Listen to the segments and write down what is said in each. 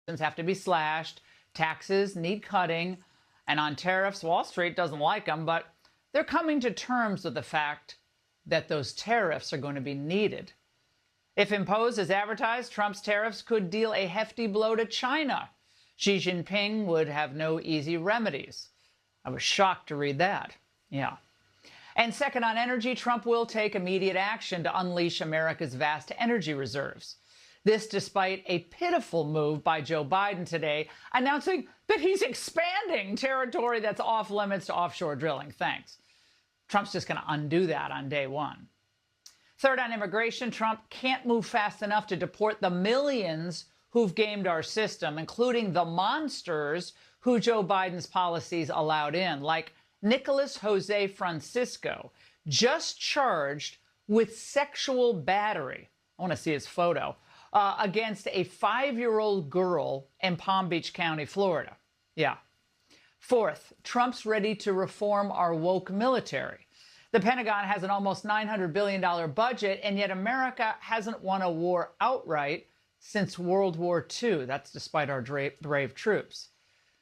have to be slashed, taxes need cutting, and on tariffs, Wall Street doesn't like them, but they're coming to terms with the fact that those tariffs are going to be needed. If imposed as advertised, Trump's tariffs could deal a hefty blow to China. Xi Jinping would have no easy remedies. I was shocked to read that. Yeah. And second, on energy, Trump will take immediate action to unleash America's vast energy reserves. This despite a pitiful move by Joe Biden today, announcing that he's expanding territory that's off limits to offshore drilling. Thanks. Trump's just going to undo that on day one. Third, on immigration, Trump can't move fast enough to deport the millions who've gamed our system, including the monsters who Joe Biden's policies allowed in, like Nicholas Jose Francisco, just charged with sexual battery. I want to see his photo. Against a 5-year-old girl in Palm Beach County, Florida. Yeah. Fourth, Trump's ready to reform our woke military. The Pentagon has an almost $900 billion budget, and yet America hasn't won a war outright since World War II. That's despite our brave troops.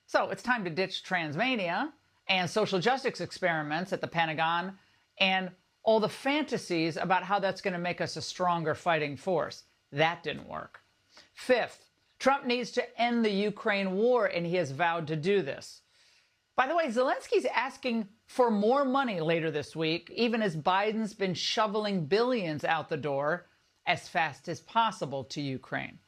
So it's time to ditch transmania and social justice experiments at the Pentagon and all the fantasies about how that's going to make us a stronger fighting force. That didn't work. Fifth, Trump needs to end the Ukraine war, and he has vowed to do this. By the way, Zelensky's asking for more money later this week, even as Biden's been shoveling billions out the door as fast as possible to Ukraine.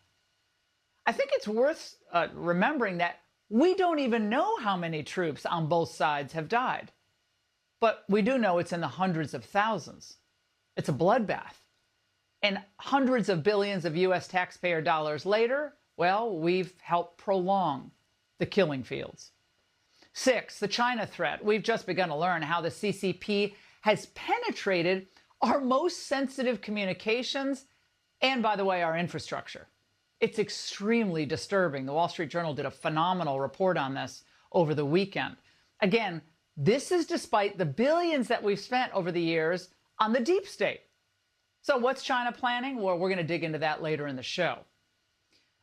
I think it's worth remembering that we don't even know how many troops on both sides have died. But we do know it's in the hundreds of thousands. It's a bloodbath. And hundreds of billions of U.S. taxpayer dollars later, well, we've helped prolong the killing fields. Six, the China threat. We've just begun to learn how the CCP has penetrated our most sensitive communications and, by the way, our infrastructure. It's extremely disturbing. The Wall Street Journal did a phenomenal report on this over the weekend. Again, this is despite the billions that we've spent over the years on the deep state. So what's China planning? Well, we're going to dig into that later in the show.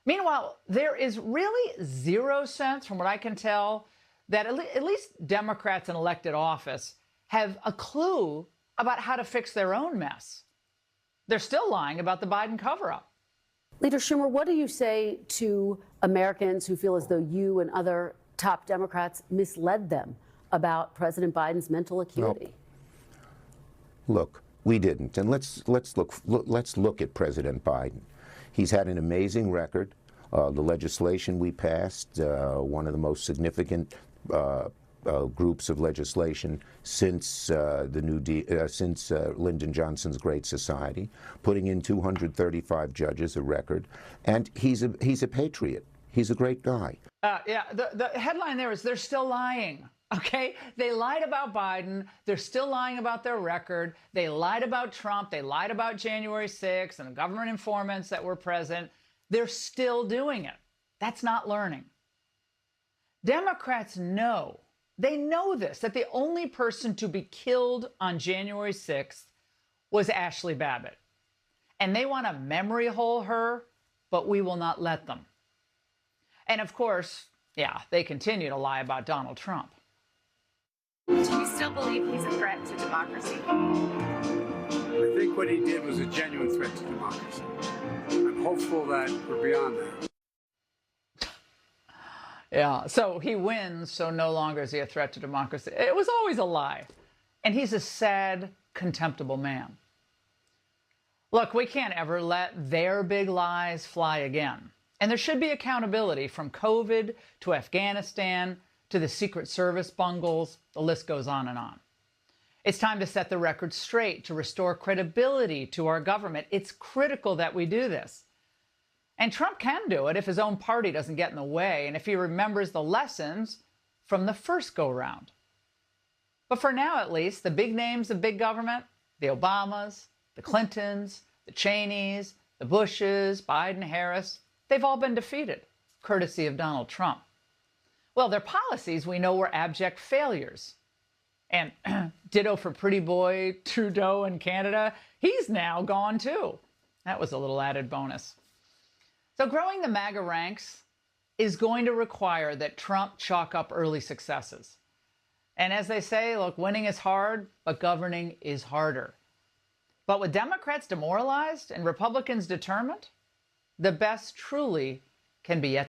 Meanwhile, there is really zero sense, from what I can tell, that at least Democrats in elected office have a clue about how to fix their own mess. They're still lying about the Biden cover-up. Leader Schumer, what do you say to Americans who feel as though you and other top Democrats misled them about President Biden's mental acuity? No. Look, we didn't, and let's look at President Biden. He's had an amazing record. The legislation we passed, one of the most significant groups of legislation since Lyndon Johnson's Great Society, putting in 235 judges, a record, and he's a patriot. He's a great guy. Yeah, the headline there is they're still lying. Okay, they lied about Biden. They're still lying about their record. They lied about Trump. They lied about January 6th and the government informants that were present. They're still doing it. That's not learning. Democrats know, they know this, that the only person to be killed on January 6th was Ashley Babbitt. And they want to memory hole her, but we will not let them. And of course, yeah, they continue to lie about Donald Trump. Do you still believe he's a threat to democracy? I think what he did was a genuine threat to democracy. I'm hopeful that we're beyond that. Yeah, so he wins, so no longer is he a threat to democracy. It was always a lie. And he's a sad, contemptible man. Look, we can't ever let their big lies fly again. And there should be accountability, from COVID to Afghanistan to the Secret Service bungles. The list goes on and on. It's time to set the record straight, to restore credibility to our government. It's critical that we do this. And Trump can do it if his own party doesn't get in the way and if he remembers the lessons from the first go-round. But for now, at least, the big names of big government, the Obamas, the Clintons, the Cheneys, the Bushes, Biden, Harris, they've all been defeated, courtesy of Donald Trump. Well, their policies, we know, were abject failures. And ditto for pretty boy Trudeau in Canada. He's now gone too. That was a little added bonus. So growing the MAGA ranks, is going to require that Trump chalk up early successes. And as they say, look, winning is hard, but governing is harder. But with Democrats demoralized and Republicans determined, the best truly can be yet